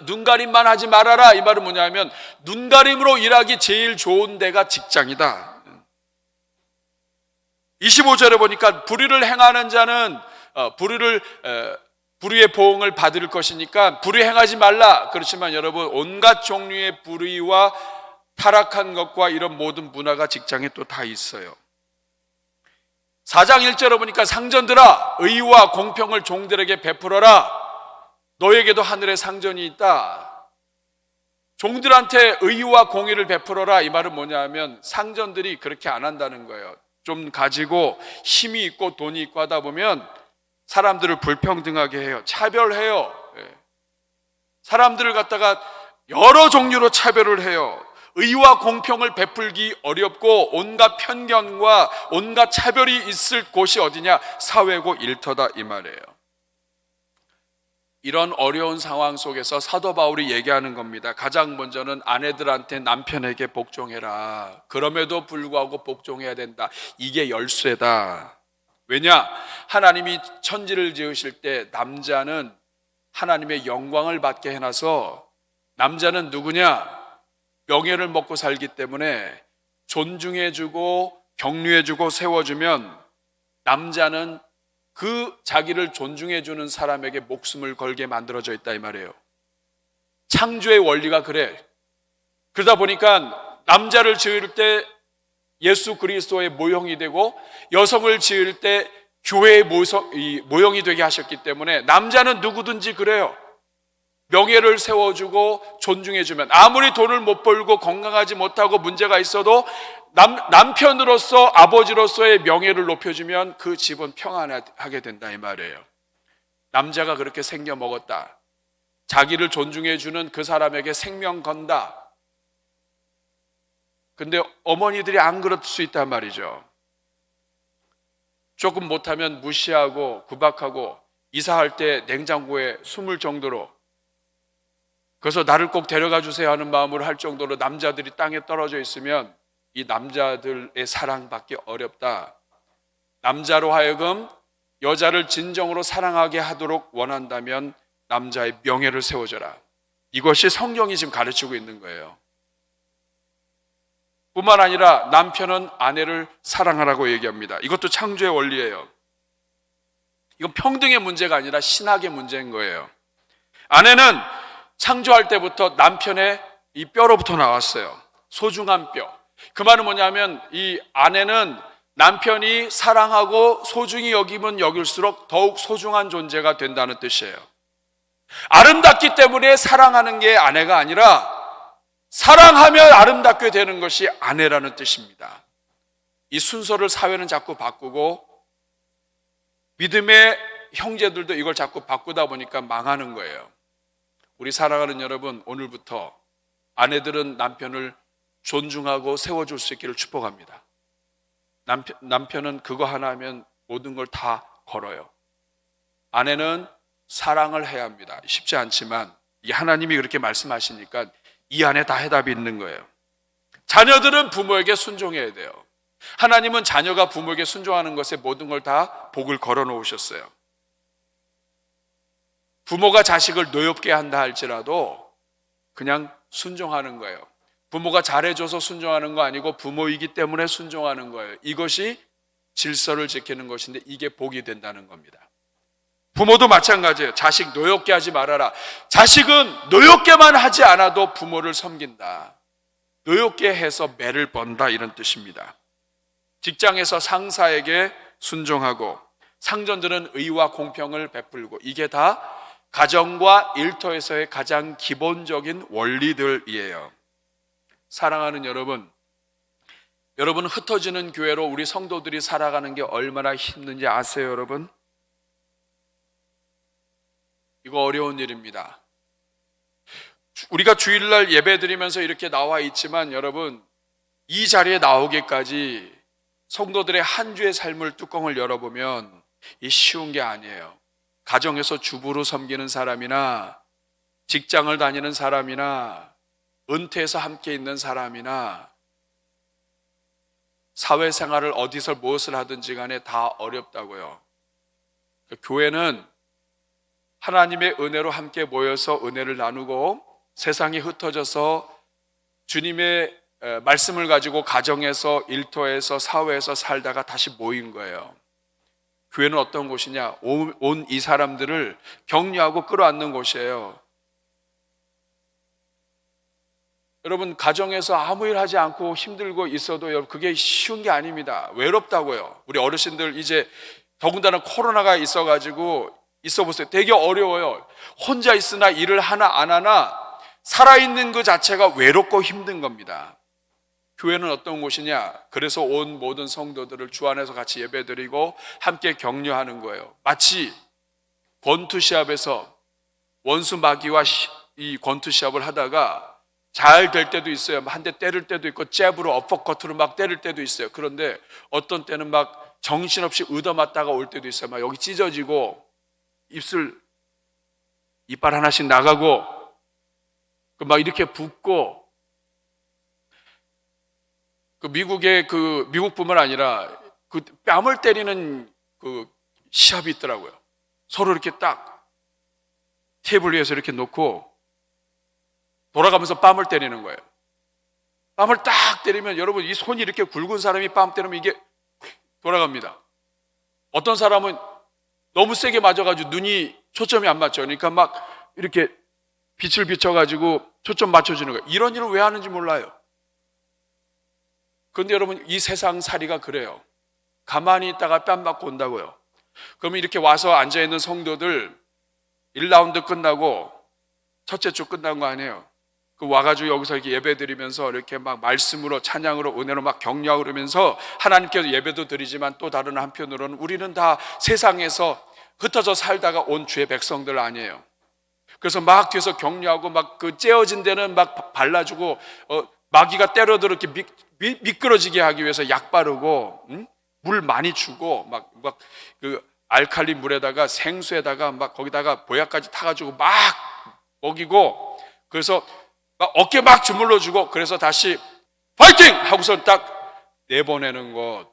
[SPEAKER 2] 눈가림만 하지 말아라. 이 말은 뭐냐면 눈가림으로 일하기 제일 좋은 데가 직장이다. 25절에 보니까 불의를 행하는 자는 불의의 보응을 받을 것이니까 불의 행하지 말라. 그렇지만 여러분, 온갖 종류의 불의와 타락한 것과 이런 모든 문화가 직장에 또 다 있어요. 4장 1절에 보니까 상전들아 의와 공평을 종들에게 베풀어라. 너에게도 하늘에 상전이 있다. 종들한테 의와 공의를 베풀어라. 이 말은 뭐냐 하면 상전들이 그렇게 안 한다는 거예요. 좀 가지고 힘이 있고 돈이 있고 하다 보면 사람들을 불평등하게 해요. 차별해요. 예. 사람들을 갖다가 여러 종류로 차별을 해요. 의와 공평을 베풀기 어렵고 온갖 편견과 온갖 차별이 있을 곳이 어디냐? 사회고 일터다 이 말이에요. 이런 어려운 상황 속에서 사도 바울이 얘기하는 겁니다. 가장 먼저는 아내들한테 남편에게 복종해라. 그럼에도 불구하고 복종해야 된다. 이게 열쇠다. 왜냐? 하나님이 천지를 지으실 때 남자는 하나님의 영광을 받게 해놔서 남자는 누구냐? 명예를 먹고 살기 때문에 존중해주고 격려해주고 세워주면 남자는 그 자기를 존중해주는 사람에게 목숨을 걸게 만들어져 있다 이 말이에요. 창조의 원리가 그래. 그러다 보니까 남자를 지을 때 예수 그리스도의 모형이 되고 여성을 지을 때 교회의 모형이 되게 하셨기 때문에 남자는 누구든지 그래요. 명예를 세워주고 존중해주면 아무리 돈을 못 벌고 건강하지 못하고 문제가 있어도 남편으로서 아버지로서의 명예를 높여주면 그 집은 평안하게 된다 이 말이에요. 남자가 그렇게 생겨 먹었다. 자기를 존중해주는 그 사람에게 생명 건다. 근데 어머니들이 안 그럴 수 있단 말이죠. 조금 못하면 무시하고 구박하고 이사할 때 냉장고에 숨을 정도로, 그래서 나를 꼭 데려가 주세요 하는 마음으로 할 정도로 남자들이 땅에 떨어져 있으면 이 남자들의 사랑받기 어렵다. 남자로 하여금 여자를 진정으로 사랑하게 하도록 원한다면 남자의 명예를 세워줘라. 이것이 성경이 지금 가르치고 있는 거예요. 뿐만 아니라 남편은 아내를 사랑하라고 얘기합니다. 이것도 창조의 원리예요. 이건 평등의 문제가 아니라 신학의 문제인 거예요. 아내는 창조할 때부터 남편의 이 뼈로부터 나왔어요. 소중한 뼈. 그 말은 뭐냐면 이 아내는 남편이 사랑하고 소중히 여기면 여길수록 더욱 소중한 존재가 된다는 뜻이에요. 아름답기 때문에 사랑하는 게 아내가 아니라 사랑하면 아름답게 되는 것이 아내라는 뜻입니다. 이 순서를 사회는 자꾸 바꾸고 믿음의 형제들도 이걸 자꾸 바꾸다 보니까 망하는 거예요. 우리 사랑하는 여러분, 오늘부터 아내들은 남편을 존중하고 세워줄 수 있기를 축복합니다. 남편은 그거 하나 하면 모든 걸 다 걸어요. 아내는 사랑을 해야 합니다. 쉽지 않지만 이 하나님이 그렇게 말씀하시니까 이 안에 다 해답이 있는 거예요. 자녀들은 부모에게 순종해야 돼요. 하나님은 자녀가 부모에게 순종하는 것에 모든 걸 다 복을 걸어 놓으셨어요. 부모가 자식을 노엽게 한다 할지라도 그냥 순종하는 거예요. 부모가 잘해줘서 순종하는 거 아니고 부모이기 때문에 순종하는 거예요. 이것이 질서를 지키는 것인데 이게 복이 된다는 겁니다. 부모도 마찬가지예요. 자식 노엽게 하지 말아라. 자식은 노엽게만 하지 않아도 부모를 섬긴다. 노엽게 해서 매를 번다 이런 뜻입니다. 직장에서 상사에게 순종하고 상전들은 의와 공평을 베풀고 이게 다 가정과 일터에서의 가장 기본적인 원리들이에요. 사랑하는 여러분, 여러분 흩어지는 교회로 우리 성도들이 살아가는 게 얼마나 힘든지 아세요, 여러분? 이거 어려운 일입니다. 우리가 주일날 예배 드리면서 이렇게 나와 있지만 여러분, 이 자리에 나오기까지 성도들의 한 주의 삶을 뚜껑을 열어보면 이 쉬운 게 아니에요. 가정에서 주부로 섬기는 사람이나 직장을 다니는 사람이나 은퇴해서 함께 있는 사람이나 사회생활을 어디서 무엇을 하든지 간에 다 어렵다고요. 교회는 하나님의 은혜로 함께 모여서 은혜를 나누고 세상이 흩어져서 주님의 말씀을 가지고 가정에서 일터에서 사회에서 살다가 다시 모인 거예요. 교회는 어떤 곳이냐? 온 이 사람들을 격려하고 끌어안는 곳이에요. 여러분 가정에서 아무 일 하지 않고 힘들고 있어도 여러분 그게 쉬운 게 아닙니다. 외롭다고요. 우리 어르신들 이제 더군다나 코로나가 있어가지고 있어보세요. 되게 어려워요. 혼자 있으나 일을 하나 안 하나 살아있는 그 자체가 외롭고 힘든 겁니다. 교회는 어떤 곳이냐? 그래서 온 모든 성도들을 주 안에서 같이 예배드리고 함께 격려하는 거예요. 마치 권투시합에서 원수 마귀와 이 권투시합을 하다가 잘 될 때도 있어요. 한 대 때릴 때도 있고 잽으로 어퍼컷으로 막 때릴 때도 있어요. 그런데 어떤 때는 막 정신없이 얻어맞다가 올 때도 있어요. 막 여기 찢어지고 이빨 하나씩 나가고 막 이렇게 붓고, 미국뿐만 아니라 그 뺨을 때리는 그 시합이 있더라고요. 서로 이렇게 딱 테이블 위에서 이렇게 놓고 돌아가면서 뺨을 때리는 거예요. 뺨을 딱 때리면 여러분 이 손이 이렇게 굵은 사람이 뺨 때리면 이게 돌아갑니다. 어떤 사람은 너무 세게 맞아가지고 눈이 초점이 안 맞죠. 그러니까 막 이렇게 빛을 비춰가지고 초점 맞춰주는 거예요. 이런 일을 왜 하는지 몰라요. 그런데 여러분 이 세상 살이가 그래요. 가만히 있다가 뺨 맞고 온다고요. 그러면 이렇게 와서 앉아있는 성도들 1라운드 끝나고 첫째 주 끝난 거 아니에요. 그 와가지고 여기서 이렇게 예배 드리면서 이렇게 막 말씀으로 찬양으로 은혜로 막 격려하고 그러면서 하나님께서 예배도 드리지만 또 다른 한편으로는 우리는 다 세상에서 흩어져 살다가 온 주의 백성들 아니에요. 그래서 막 뒤에서 격려하고 막 그 째어진 데는 막 발라주고 마귀가 때려도 이렇게 미끄러지게 하기 위해서 약 바르고 물 많이 주고 막 그 알칼리 물에다가 생수에다가 막 거기다가 보약까지 타가지고 막 먹이고 그래서 막 어깨 막 주물러 주고 그래서 다시 파이팅! 하고서 딱 내보내는 것,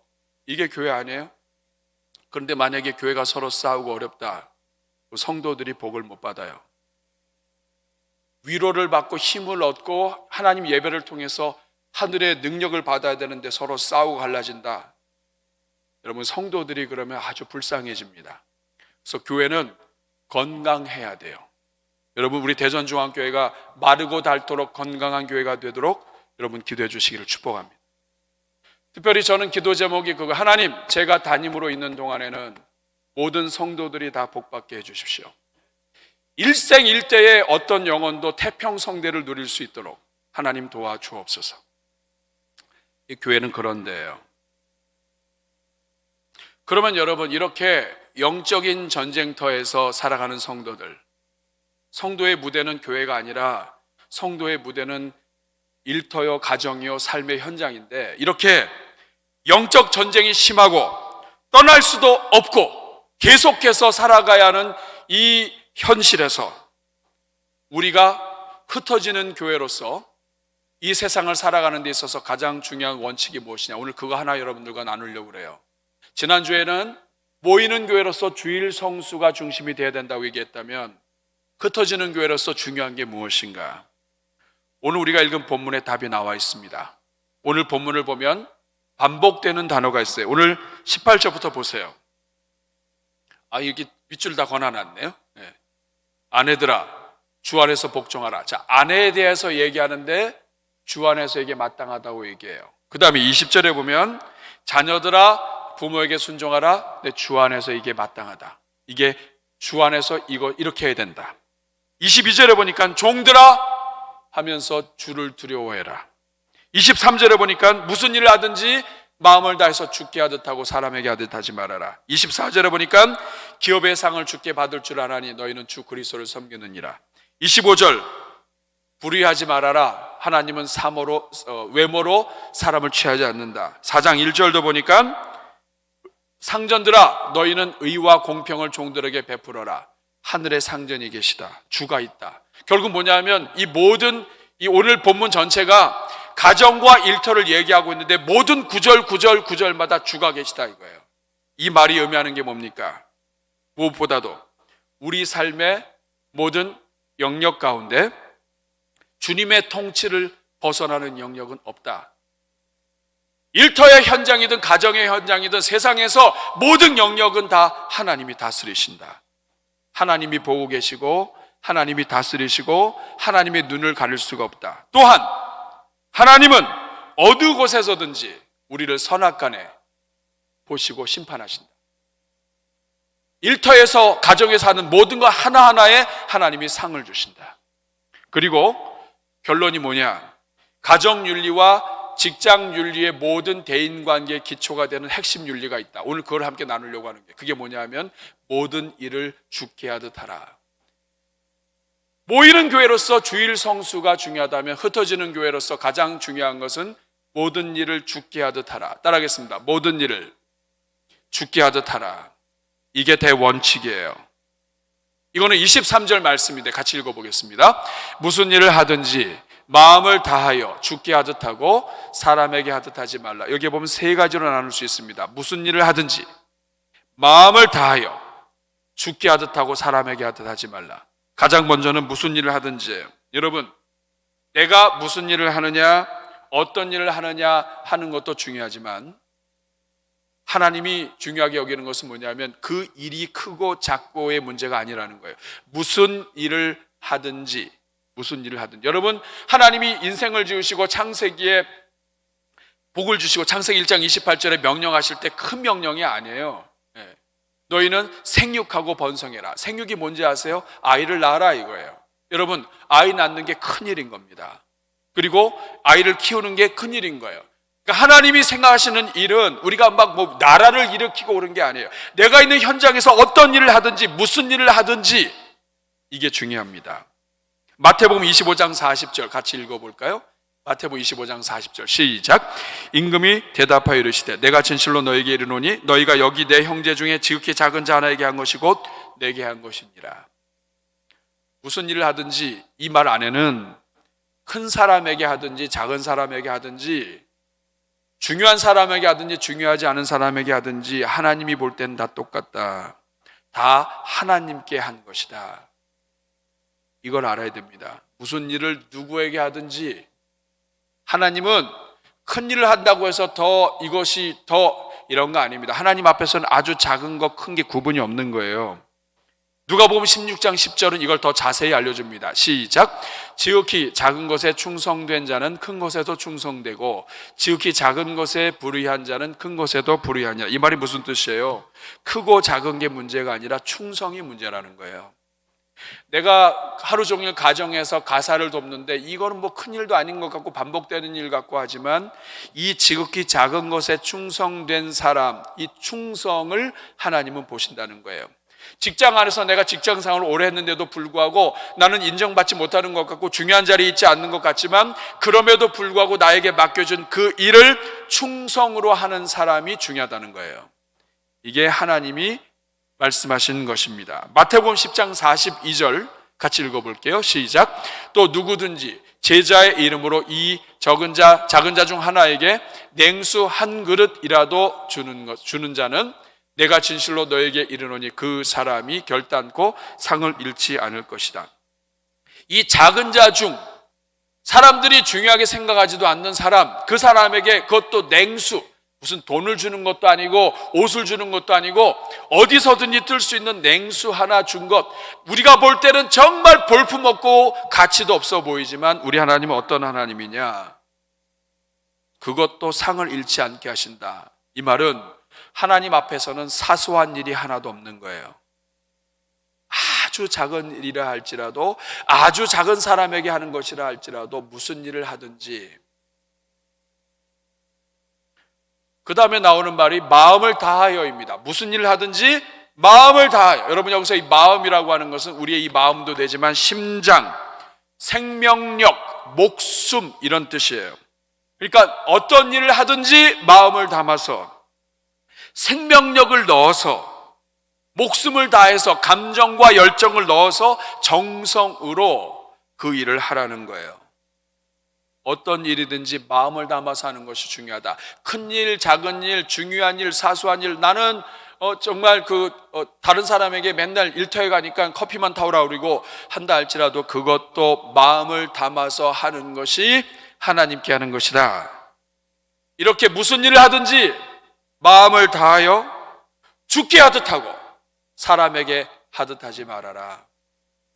[SPEAKER 2] 이게 교회 아니에요? 그런데 만약에 교회가 서로 싸우고 어렵다, 성도들이 복을 못 받아요. 위로를 받고 힘을 얻고 하나님 예배를 통해서 하늘의 능력을 받아야 되는데 서로 싸우고 갈라진다. 여러분 성도들이 그러면 아주 불쌍해집니다. 그래서 교회는 건강해야 돼요. 여러분 우리 대전중앙교회가 마르고 닳도록 건강한 교회가 되도록 여러분 기도해 주시기를 축복합니다. 특별히 저는 기도 제목이 그거, 하나님 제가 담임으로 있는 동안에는 모든 성도들이 다 복받게 해주십시오. 일생일대의 어떤 영혼도 태평성대를 누릴 수 있도록 하나님 도와주옵소서. 이 교회는 그런 데예요. 그러면 여러분 이렇게 영적인 전쟁터에서 살아가는 성도들, 성도의 무대는 교회가 아니라 성도의 무대는 일터요 가정이요 삶의 현장인데, 이렇게 영적 전쟁이 심하고 떠날 수도 없고 계속해서 살아가야 하는 이 현실에서 우리가 흩어지는 교회로서 이 세상을 살아가는 데 있어서 가장 중요한 원칙이 무엇이냐, 오늘 그거 하나 여러분들과 나누려고 그래요. 지난주에는 모이는 교회로서 주일 성수가 중심이 되어야 된다고 얘기했다면, 흩어지는 교회로서 중요한 게 무엇인가? 오늘 우리가 읽은 본문에 답이 나와 있습니다. 오늘 본문을 보면 반복되는 단어가 있어요. 오늘 18절부터 보세요. 여기 밑줄 다 권아놨네요. 네. 아내들아 주 안에서 복종하라. 자, 아내에 대해서 얘기하는데 주 안에서 이게 마땅하다고 얘기해요. 그 다음에 20절에 보면 자녀들아 부모에게 순종하라. 근데 주 안에서 이게 마땅하다. 이게 주 안에서 이렇게 해야 된다. 22절에 보니까 종들아 하면서 주를 두려워해라. 23절에 보니까 무슨 일을 하든지 마음을 다해서 주께 하듯 하고 사람에게 하듯 하지 말아라. 24절에 보니까 기업의 상을 주께 받을 줄 아나니 너희는 주 그리스도를 섬기느니라. 25절 불의하지 말아라. 하나님은 외모로 사람을 취하지 않는다. 4장 1절도 보니까 상전들아 너희는 의와 공평을 종들에게 베풀어라. 하늘에 상전이 계시다. 주가 있다. 결국 뭐냐면 이 오늘 본문 전체가 가정과 일터를 얘기하고 있는데 모든 구절마다 주가 계시다 이거예요. 이 말이 의미하는 게 뭡니까? 무엇보다도 우리 삶의 모든 영역 가운데 주님의 통치를 벗어나는 영역은 없다. 일터의 현장이든 가정의 현장이든 세상에서 모든 영역은 다 하나님이 다스리신다. 하나님이 보고 계시고 하나님이 다스리시고 하나님의 눈을 가릴 수가 없다. 또한 하나님은 어느 곳에서든지 우리를 선악간에 보시고 심판하신다. 일터에서 가정에서 하는 모든 것 하나하나에 하나님이 상을 주신다. 그리고 결론이 뭐냐? 가정윤리와 직장 윤리의 모든 대인관계의 기초가 되는 핵심 윤리가 있다. 오늘 그걸 함께 나누려고 하는 게, 그게 뭐냐면 모든 일을 주께 하듯 하라. 모이는 교회로서 주일 성수가 중요하다면 흩어지는 교회로서 가장 중요한 것은 모든 일을 주께 하듯 하라. 따라하겠습니다. 모든 일을 주께 하듯 하라. 이게 대원칙이에요. 이거는 23절 말씀인데 같이 읽어보겠습니다. 무슨 일을 하든지 마음을 다하여 주께 하듯 하고 사람에게 하듯 하지 말라. 여기에 보면 세 가지로 나눌 수 있습니다. 무슨 일을 하든지 마음을 다하여 주께 하듯 하고 사람에게 하듯 하지 말라. 가장 먼저는 무슨 일을 하든지예요. 여러분, 내가 무슨 일을 하느냐, 어떤 일을 하느냐 하는 것도 중요하지만 하나님이 중요하게 여기는 것은 뭐냐면 그 일이 크고 작고의 문제가 아니라는 거예요. 무슨 일을 하든지, 무슨 일을 하든지. 여러분, 하나님이 인생을 지으시고 창세기에 복을 주시고 창세기 1장 28절에 명령하실 때 큰 명령이 아니에요. 너희는 생육하고 번성해라. 생육이 뭔지 아세요? 아이를 낳아라 이거예요. 여러분, 아이 낳는 게 큰일인 겁니다. 그리고 아이를 키우는 게 큰일인 거예요. 그러니까 하나님이 생각하시는 일은 우리가 막 나라를 일으키고 그런 게 아니에요. 내가 있는 현장에서 어떤 일을 하든지 무슨 일을 하든지 이게 중요합니다. 마태복음 25장 40절 같이 읽어볼까요? 마태복음 25장 40절 시작. 임금이 대답하여 이르시되 내가 진실로 너에게 이르노니 너희가 여기 내 형제 중에 지극히 작은 자 하나에게 한 것이 곧 내게 한 것이니라. 무슨 일을 하든지 이 말 안에는 큰 사람에게 하든지 작은 사람에게 하든지 중요한 사람에게 하든지 중요하지 않은 사람에게 하든지 하나님이 볼 땐 다 똑같다. 다 하나님께 한 것이다. 이걸 알아야 됩니다. 무슨 일을 누구에게 하든지 하나님은 큰 일을 한다고 해서 더 이것이 더 이런 거 아닙니다. 하나님 앞에서는 아주 작은 거 큰 게 구분이 없는 거예요. 누가복음 16장 10절은 이걸 더 자세히 알려줍니다. 시작. 지극히 작은 것에 충성된 자는 큰 것에도 충성되고 지극히 작은 것에 불의한 자는 큰 것에도 불의하냐. 이 말이 무슨 뜻이에요? 크고 작은 게 문제가 아니라 충성이 문제라는 거예요. 내가 하루 종일 가정에서 가사를 돕는데 이거는 뭐 큰일도 아닌 것 같고 반복되는 일 같고 하지만 이 지극히 작은 것에 충성된 사람, 이 충성을 하나님은 보신다는 거예요. 직장 안에서 내가 직장 생활을 오래 했는데도 불구하고 나는 인정받지 못하는 것 같고 중요한 자리에 있지 않는 것 같지만 그럼에도 불구하고 나에게 맡겨준 그 일을 충성으로 하는 사람이 중요하다는 거예요. 이게 하나님이 말씀하신 것입니다. 마태복음 10장 42절 같이 읽어볼게요. 시작. 또 누구든지 제자의 이름으로 이 작은 자 중 하나에게 냉수 한 그릇이라도 주는 자는 내가 진실로 너에게 이르노니 그 사람이 결단코 상을 잃지 않을 것이다. 이 작은 자 중 사람들이 중요하게 생각하지도 않는 사람, 그 사람에게 그것도 냉수, 무슨 돈을 주는 것도 아니고 옷을 주는 것도 아니고 어디서든지 뜰 수 있는 냉수 하나 준 것, 우리가 볼 때는 정말 볼품없고 가치도 없어 보이지만 우리 하나님은 어떤 하나님이냐? 그것도 상을 잃지 않게 하신다. 이 말은 하나님 앞에서는 사소한 일이 하나도 없는 거예요. 아주 작은 일이라 할지라도, 아주 작은 사람에게 하는 것이라 할지라도 무슨 일을 하든지, 그 다음에 나오는 말이 마음을 다하여입니다. 무슨 일을 하든지 마음을 다하여. 여러분, 여기서 이 마음이라고 하는 것은 우리의 이 마음도 되지만 심장, 생명력, 목숨 이런 뜻이에요. 그러니까 어떤 일을 하든지 마음을 담아서, 생명력을 넣어서, 목숨을 다해서, 감정과 열정을 넣어서 정성으로 그 일을 하라는 거예요. 어떤 일이든지 마음을 담아서 하는 것이 중요하다. 큰 일, 작은 일, 중요한 일, 사소한 일. 나는 정말 다른 사람에게 맨날 일터에 가니까 커피만 타오라 그러고 한다 할지라도 그것도 마음을 담아서 하는 것이 하나님께 하는 것이다. 이렇게 무슨 일을 하든지 마음을 다하여 주께 하듯 하고 사람에게 하듯 하지 말아라.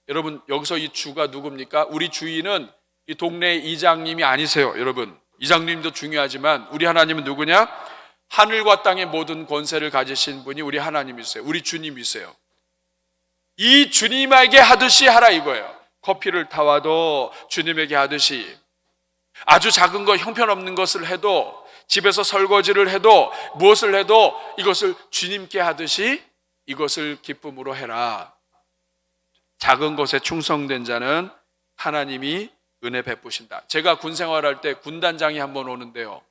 [SPEAKER 2] 여러분, 여기서 이 주가 누굽니까? 우리 주인은 이 동네 이장님이 아니세요. 여러분, 이장님도 중요하지만 우리 하나님은 누구냐? 하늘과 땅의 모든 권세를 가지신 분이 우리 하나님이세요. 우리 주님이세요. 이 주님에게 하듯이 하라 이거예요. 커피를 타와도 주님에게 하듯이, 아주 작은 거 형편없는 것을 해도, 집에서 설거지를 해도, 무엇을 해도 이것을 주님께 하듯이 이것을 기쁨으로 해라. 작은 것에 충성된 자는 하나님이 은혜 베푸신다. 제가 군 생활할 때 군단장이 한 번 오는데요,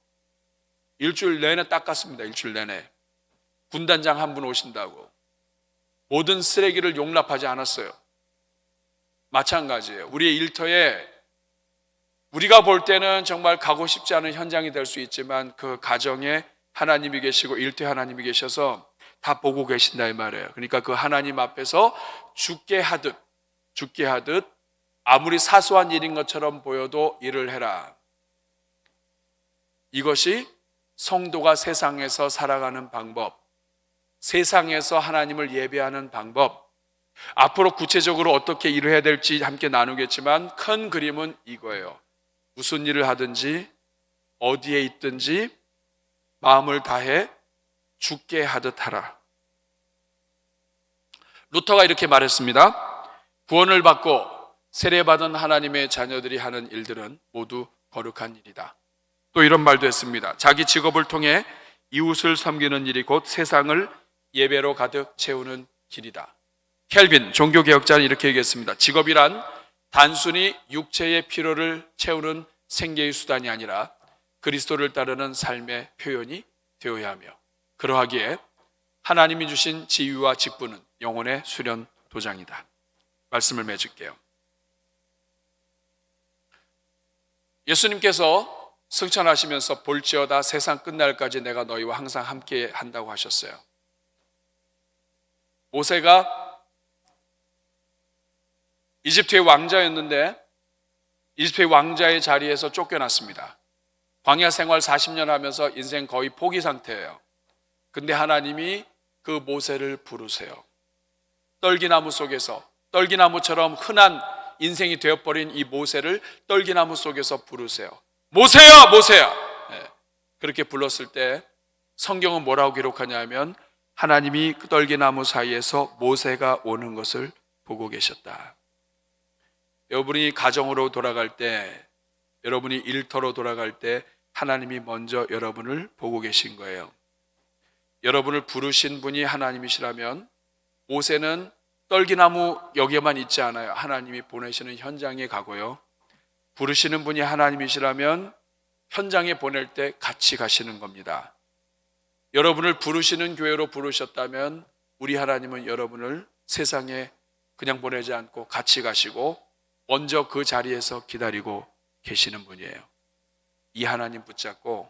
[SPEAKER 2] 일주일 내내 닦았습니다. 일주일 내내. 군단장 한 분 오신다고 모든 쓰레기를 용납하지 않았어요. 마찬가지예요. 우리의 일터에 우리가 볼 때는 정말 가고 싶지 않은 현장이 될 수 있지만 그 가정에 하나님이 계시고 일터에 하나님이 계셔서 다 보고 계신다 이 말이에요. 그러니까 그 하나님 앞에서 죽게 하듯 아무리 사소한 일인 것처럼 보여도 일을 해라. 이것이 성도가 세상에서 살아가는 방법, 세상에서 하나님을 예배하는 방법. 앞으로 구체적으로 어떻게 일을 해야 될지 함께 나누겠지만 큰 그림은 이거예요. 무슨 일을 하든지 어디에 있든지 마음을 다해 죽게 하듯 하라. 루터가 이렇게 말했습니다. 구원을 받고 세례받은 하나님의 자녀들이 하는 일들은 모두 거룩한 일이다. 또 이런 말도 했습니다. 자기 직업을 통해 이웃을 섬기는 일이 곧 세상을 예배로 가득 채우는 길이다. 켈빈 종교개혁자는 이렇게 얘기했습니다. 직업이란 단순히 육체의 필요를 채우는 생계의 수단이 아니라 그리스도를 따르는 삶의 표현이 되어야 하며, 그러하기에 하나님이 주신 지위와 직분은 영혼의 수련 도장이다. 말씀을 맺을게요. 예수님께서 승천하시면서 볼지어다 세상 끝날까지 내가 너희와 항상 함께 한다고 하셨어요. 모세가 이집트의 왕자였는데 이집트의 왕자의 자리에서 쫓겨났습니다. 광야 생활 40년 하면서 인생 거의 포기 상태예요. 근데 하나님이 그 모세를 부르세요. 떨기나무 속에서, 떨기나무처럼 흔한 인생이 되어버린 이 모세를 떨기나무 속에서 부르세요. 모세야, 모세야. 네. 그렇게 불렀을 때 성경은 뭐라고 기록하냐면 하나님이 그 떨기나무 사이에서 모세가 오는 것을 보고 계셨다. 여러분이 가정으로 돌아갈 때, 여러분이 일터로 돌아갈 때 하나님이 먼저 여러분을 보고 계신 거예요. 여러분을 부르신 분이 하나님이시라면 모세는 떨기나무 여기에만 있지 않아요. 하나님이 보내시는 현장에 가고요. 부르시는 분이 하나님이시라면 현장에 보낼 때 같이 가시는 겁니다. 여러분을 부르시는 교회로 부르셨다면 우리 하나님은 여러분을 세상에 그냥 보내지 않고 같이 가시고 먼저 그 자리에서 기다리고 계시는 분이에요. 이 하나님 붙잡고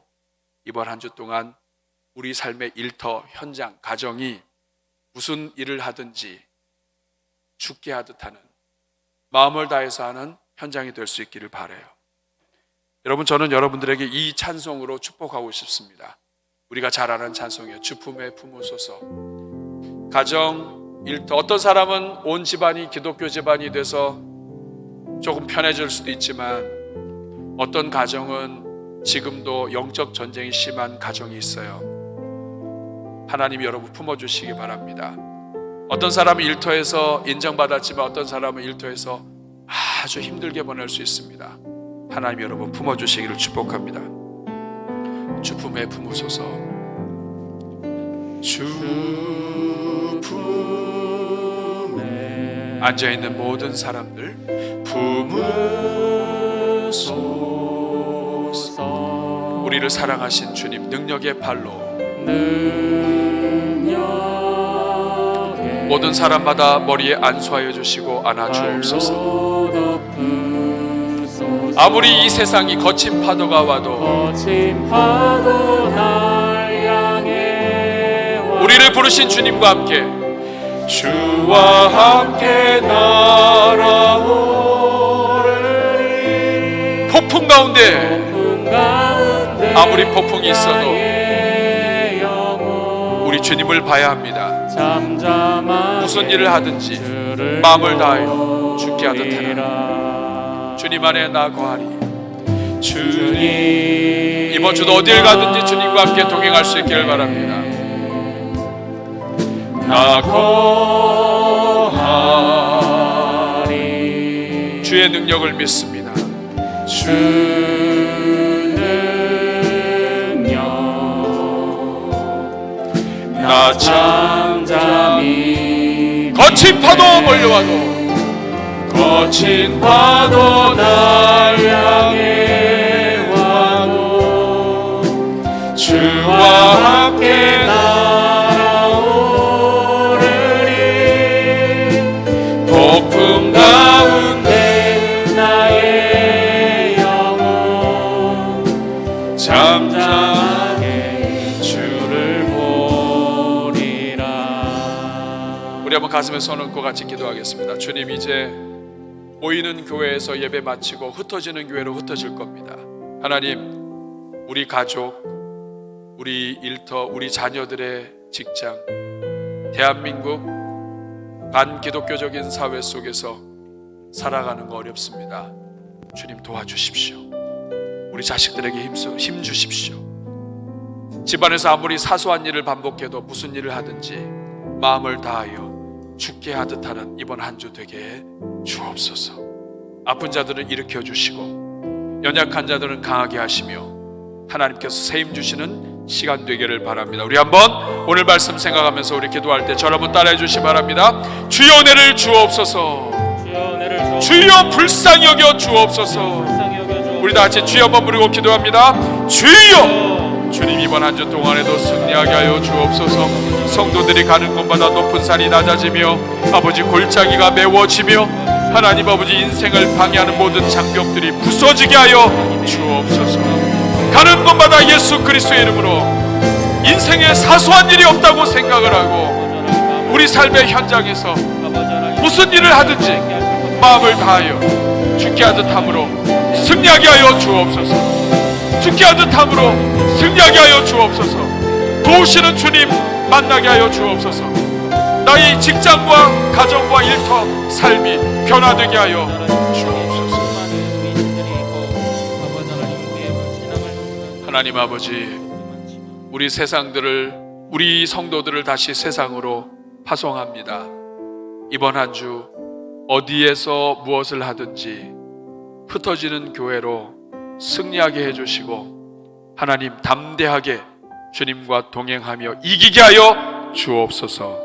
[SPEAKER 2] 이번 한 주 동안 우리 삶의 일터, 현장, 가정이 무슨 일을 하든지 죽게 하듯 하는, 마음을 다해서 하는 현장이 될 수 있기를 바라요. 여러분, 저는 여러분들에게 이 찬송으로 축복하고 싶습니다. 우리가 잘 아는 찬송이에요. 주 품에 품으소서. 가정, 일터, 어떤 사람은 온 집안이 기독교 집안이 돼서 조금 편해질 수도 있지만 어떤 가정은 지금도 영적 전쟁이 심한 가정이 있어요. 하나님이 여러분 품어주시기 바랍니다. 어떤 사람은 일터에서 인정받았지만 어떤 사람은 일터에서 아주 힘들게 보낼 수 있습니다. 하나님 여러분 품어주시기를 축복합니다. 주 품에 품으소서. 주 품에 앉아있는 모든 사람들 품으소서. 우리를 사랑하신 주님 능력의 발로 모든 사람마다 머리에 안수하여 주시고 안아주옵소서. 아무리 이 세상이 거친 파도가 와도 우리를 부르신 주님과 함께 주와 함께 날아오르리. 폭풍 가운데 아무리 폭풍이 있어도 우리 주님을 봐야 합니다. 무슨 일을 하든지 마음을 다하여 죽게 하듯 하라. 주님 안에 나 거하리. 주님, 이번 주도 어딜 가든지 주님과 함께 동행할 수 있기를 바랍니다. 나 거하리. 주의 능력을 믿습니다. 주 나 잠잠히 거친 파도 몰려와도 거친 파도 날 향해 와도 주와 함께 날아오르리 폭풍 가운데 나의 영혼 잠잠하게 주를 보리라. 우리 한번 가슴에 손 얹고 같이 기도하겠습니다. 주님, 이제 모이는 교회에서 예배 마치고 흩어지는 교회로 흩어질 겁니다. 하나님, 우리 가족, 우리 일터, 우리 자녀들의 직장, 대한민국 반기독교적인 사회 속에서 살아가는 거 어렵습니다. 주님 도와주십시오. 우리 자식들에게 힘 주십시오. 집안에서 아무리 사소한 일을 반복해도 무슨 일을 하든지 마음을 다하여 죽게 하듯 하는 이번 한 주 되게 주옵소서. 아픈 자들은 일으켜 주시고 연약한 자들은 강하게 하시며 하나님께서 세임 주시는 시간 되기를 바랍니다. 우리 한번 오늘 말씀 생각하면서 우리 기도할 때 저를 한번 따라해 주시기 바랍니다. 주여 은혜를 주옵소서. 주여 불쌍히 여겨 주옵소서. 우리 다 같이 주여 한번 부르고 기도합니다. 주여, 주님 이번 한 주 동안에도 승리하게 하여 주옵소서. 성도들이 가는 곳마다 높은 산이 낮아지며 아버지 골짜기가 메워지며 하나님 아버지 인생을 방해하는 모든 장벽들이 부서지게 하여 주옵소서. 가는 곳마다 예수 그리스도의 이름으로 인생에 사소한 일이 없다고 생각을 하고 우리 삶의 현장에서 무슨 일을 하든지 마음을 다하여 죽게 하듯 함으로 승리하게 하여 주옵소서. 죽게 하듯 함으로 승리하게 하여 주옵소서. 도우시는 주님 만나게 하여 주옵소서. 나의 직장과 가정과 일터 삶이 변화되게 하여 주옵소서. 하나님 아버지, 우리 세상들을, 우리 성도들을 다시 세상으로 파송합니다. 이번 한 주 어디에서 무엇을 하든지 흩어지는 교회로 승리하게 해주시고 하나님 담대하게 주님과 동행하며 이기게 하여 주옵소서.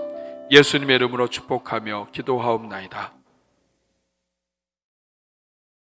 [SPEAKER 2] 예수님의 이름으로 축복하며 기도하옵나이다.